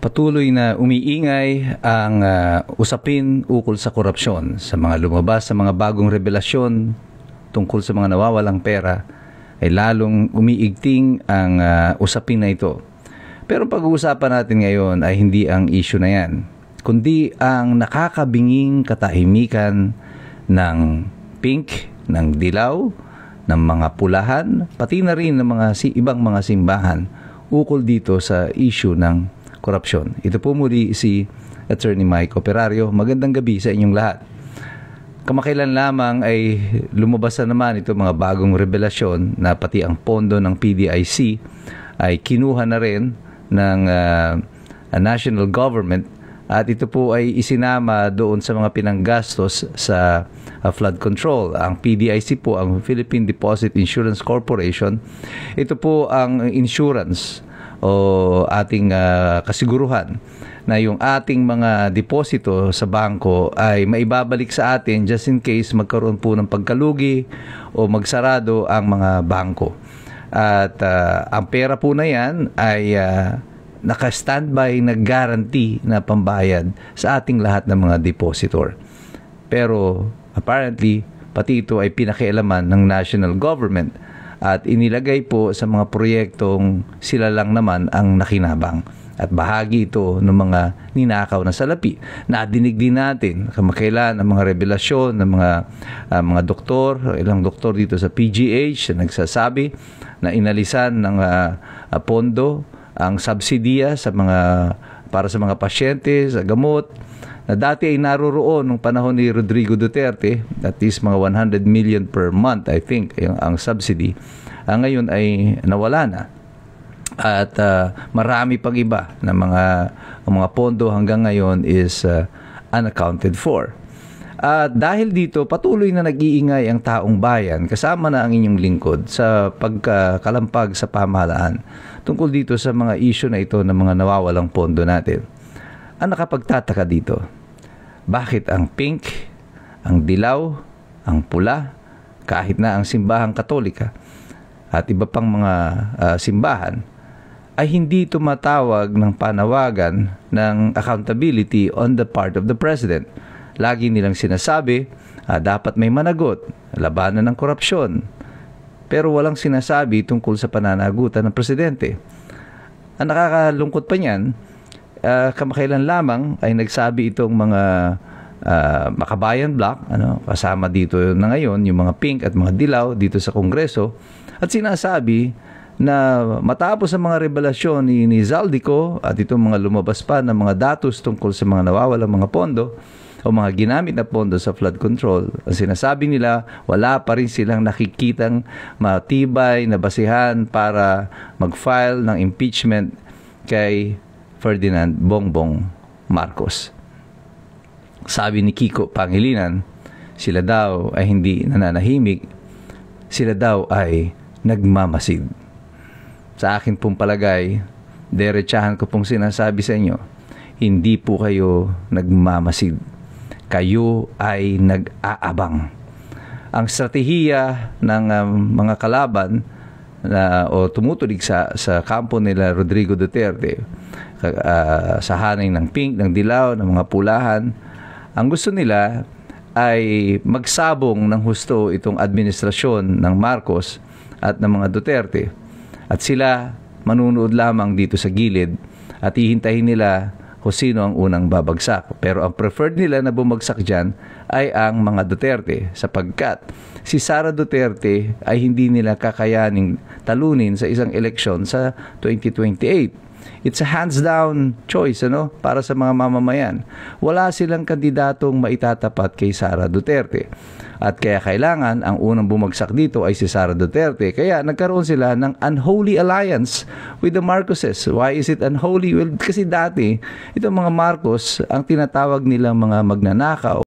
Patuloy na umiingay ang usapin ukol sa korupsyon. Sa mga lumabas sa mga bagong revelasyon tungkol sa mga nawawalang pera, ay lalong umiigting ang usapin na ito. Pero pag-uusapan natin ngayon ay hindi ang issue na yan, kundi ang nakakabinging katahimikan ng pink, ng dilaw, ng mga pulahan, pati na rin ng mga ibang mga simbahan ukol dito sa issue ng korupsyon. Ito po muli si Attorney Mike Operario. Magandang gabi sa inyong lahat. Kamakailan lamang ay lumabas na naman ito mga bagong revelasyon na pati ang pondo ng PDIC ay kinuha na rin ng national government at ito po ay isinama doon sa mga pinanggastos sa flood control. Ang PDIC po, ang Philippine Deposit Insurance Corporation, ito po ang insurance o ating kasiguruhan na yung ating mga deposito sa bangko ay maibabalik sa atin just in case magkaroon po ng pagkalugi o magsarado ang mga bangko. At ang pera po na yan ay naka-standby na guarantee na pambayad sa ating lahat ng mga depositor. Pero apparently, pati ito ay pinakialaman ng national government at inilagay po sa mga proyektong sila lang naman ang nakinabang. At bahagi ito ng mga ninakaw na salapi. Nadinig din natin kamakailan ang mga revelasyon ng mga doktor, ilang doktor dito sa PGH na nagsasabi na inalisan ng pondo ang subsidiya sa para sa mga pasyente, sa gamot, na dati ay naroroon nung panahon ni Rodrigo Duterte, at least mga 100 million per month, I think, ang subsidy. Ngayon ay nawala na. At marami pang iba na mga pondo hanggang ngayon is unaccounted for. Dahil dito, patuloy na nag-iingay ang taong bayan, kasama na ang inyong lingkod sa pagkakalampag sa pamahalaan tungkol dito sa mga issue na ito ng mga nawawalang pondo natin. Ang nakapagtataka dito, bakit ang pink, ang dilaw, ang pula, kahit na ang simbahang Katolika at iba pang mga simbahan, ay hindi tumatawag ng panawagan ng accountability on the part of the President. Lagi nilang sinasabi, dapat may managot, labanan ng korupsyon. Pero walang sinasabi tungkol sa pananagutan ng Presidente. Ang nakakalungkot pa niyan, kamakailan lamang ay nagsabi itong mga Makabayan Bloc, kasama dito na ngayon yung mga pink at mga dilaw dito sa Kongreso, at sinasabi na matapos ang mga revelasyon ni Zaldico at itong mga lumabas pa ng mga datos tungkol sa mga nawawalang mga pondo o mga ginamit na pondo sa flood control, ang sinasabi nila, wala pa rin silang nakikitang matibay na basihan para mag-file ng impeachment kay Ferdinand Bongbong Marcos. Sabi ni Kiko Pangilinan, sila daw ay hindi nananahimik, sila daw ay nagmamasid. Sa akin pong palagay, derechahan ko pong sinasabi sa inyo, hindi po kayo nagmamasid. Kayo ay nag-aabang. Ang strategiya ng mga kalaban o tumutulig sa kampo nila Rodrigo Duterte, sa hanay ng pink, ng dilaw, ng mga pulahan, ang gusto nila ay magsabong ng husto itong administrasyon ng Marcos at ng mga Duterte. At sila manunood lamang dito sa gilid at hihintahin nila kung sino ang unang babagsak. Pero ang preferred nila na bumagsak dyan ay ang mga Duterte, sapagkat si Sara Duterte ay hindi nila kakayaning talunin sa isang eleksyon sa 2028. It's a hands-down choice para sa mga mamamayan. Wala silang kandidatong maitatapat kay Sara Duterte. At kaya kailangan, ang unang bumagsak dito ay si Sara Duterte. Kaya nagkaroon sila ng unholy alliance with the Marcoses. Why is it unholy? Well, kasi dati, itong mga Marcos, ang tinatawag nilang mga magnanakaw